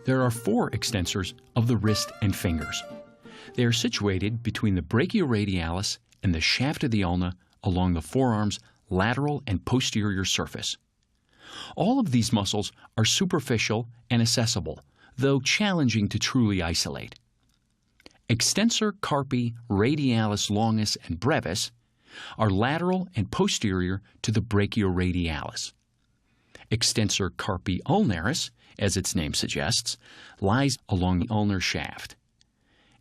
There are 4 extensors of the wrist and fingers. They are situated between the brachioradialis and the shaft of the ulna along the forearm's lateral and posterior surface. All of these muscles are superficial and accessible, though challenging to truly isolate. Extensor carpi radialis longus and brevis are lateral and posterior to the brachioradialis. Extensor carpi ulnaris, as its name suggests, lies along the ulnar shaft.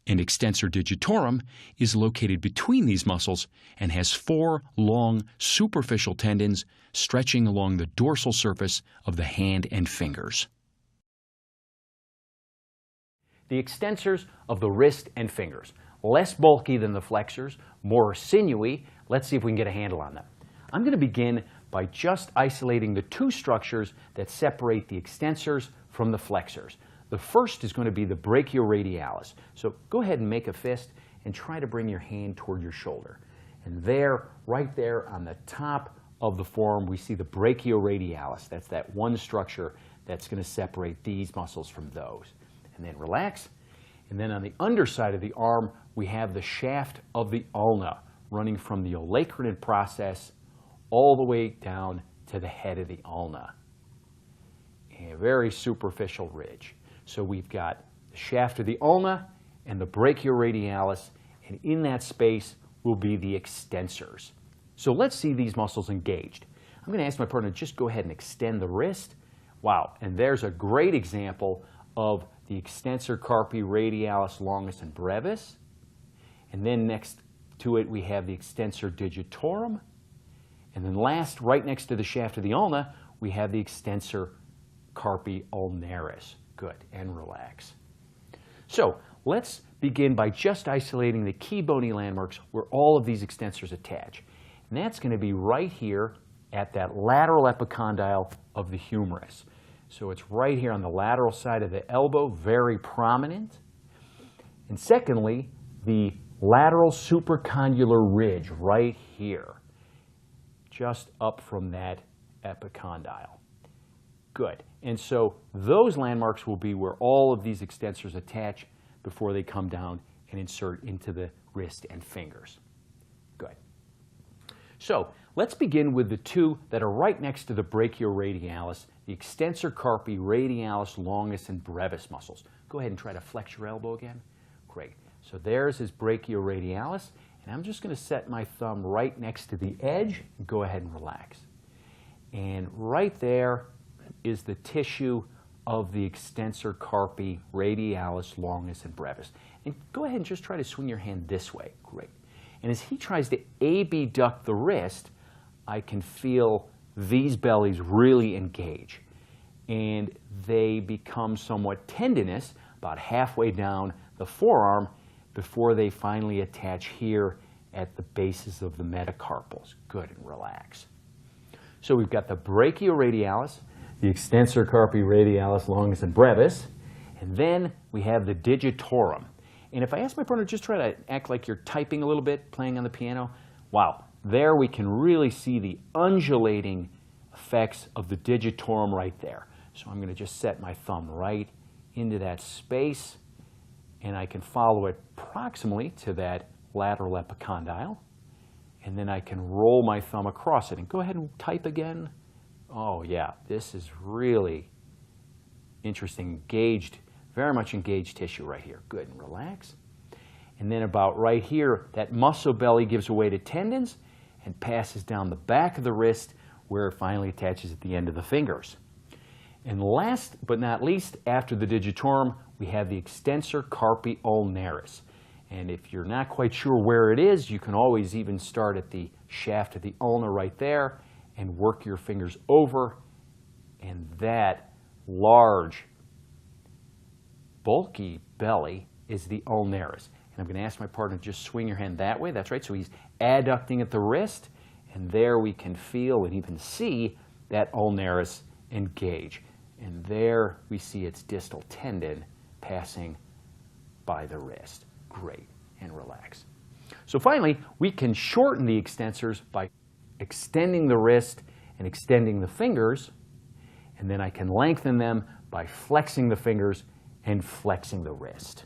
And extensor digitorum is located between these muscles and has 4 long superficial tendons stretching along the dorsal surface of the hand and fingers. The extensors of the wrist and fingers. Less bulky than the flexors, more sinewy. Let's see if we can get a handle on them. I'm going to begin by just isolating the 2 structures that separate the extensors from the flexors. The first is going to be the brachioradialis. So go ahead and make a fist and try to bring your hand toward your shoulder. And there, right there on the top of the forearm, we see the brachioradialis. That's that one structure that's going to separate these muscles from those. And then relax. And then on the underside of the arm, we have the shaft of the ulna running from the olecranon process all the way down to the head of the ulna. A very superficial ridge. So we've got the shaft of the ulna and the brachioradialis, and in that space will be the extensors. So let's see these muscles engaged. I'm going to ask my partner to just go ahead and extend the wrist. Wow, and there's a great example of the extensor carpi radialis longus and brevis. And then next to it we have the extensor digitorum. And then last, right next to the shaft of the ulna, we have the extensor carpi ulnaris. Good, and relax. So let's begin by just isolating the key bony landmarks where all of these extensors attach. And that's going to be right here at that lateral epicondyle of the humerus. So it's right here on the lateral side of the elbow, very prominent. And secondly, the lateral supracondylar ridge right here, just up from that epicondyle. Good. And so those landmarks will be where all of these extensors attach before they come down and insert into the wrist and fingers. Good. So let's begin with the 2 that are right next to the brachioradialis, the extensor carpi radialis longus and brevis muscles. Go ahead and try to flex your elbow again. Great. So there's his brachioradialis, and I'm just going to set my thumb right next to the edge and go ahead and relax. And right there is the tissue of the extensor carpi radialis longus and brevis. And go ahead and just try to swing your hand this way. Great. And as he tries to abduct the wrist, I can feel these bellies really engage. And they become somewhat tendinous about halfway down the forearm before they finally attach here at the bases of the metacarpals. Good, and relax. So we've got the brachioradialis, the extensor carpi radialis longus and brevis, and then we have the digitorum. And if I ask my partner, just try to act like you're typing a little bit, playing on the piano. Wow, there we can really see the undulating effects of the digitorum right there. So I'm going to just set my thumb right into that space, and I can follow it proximally to that lateral epicondyle. And then I can roll my thumb across it. And go ahead and type again. Oh yeah, this is really interesting, engaged, very much engaged tissue right here. Good, and relax. And then about right here, that muscle belly gives way to tendons and passes down the back of the wrist where it finally attaches at the end of the fingers. And last but not least, after the digitorum, we have the extensor carpi ulnaris. And if you're not quite sure where it is, you can always even start at the shaft of the ulna right there and work your fingers over, and that large, bulky belly is the ulnaris. And I'm going to ask my partner to just swing your hand that way. That's right. So he's adducting at the wrist, and there we can feel and even see that ulnaris engage. And there we see its distal tendon passing by the wrist. Great, and relax. So finally, we can shorten the extensors by extending the wrist and extending the fingers, and then I can lengthen them by flexing the fingers and flexing the wrist.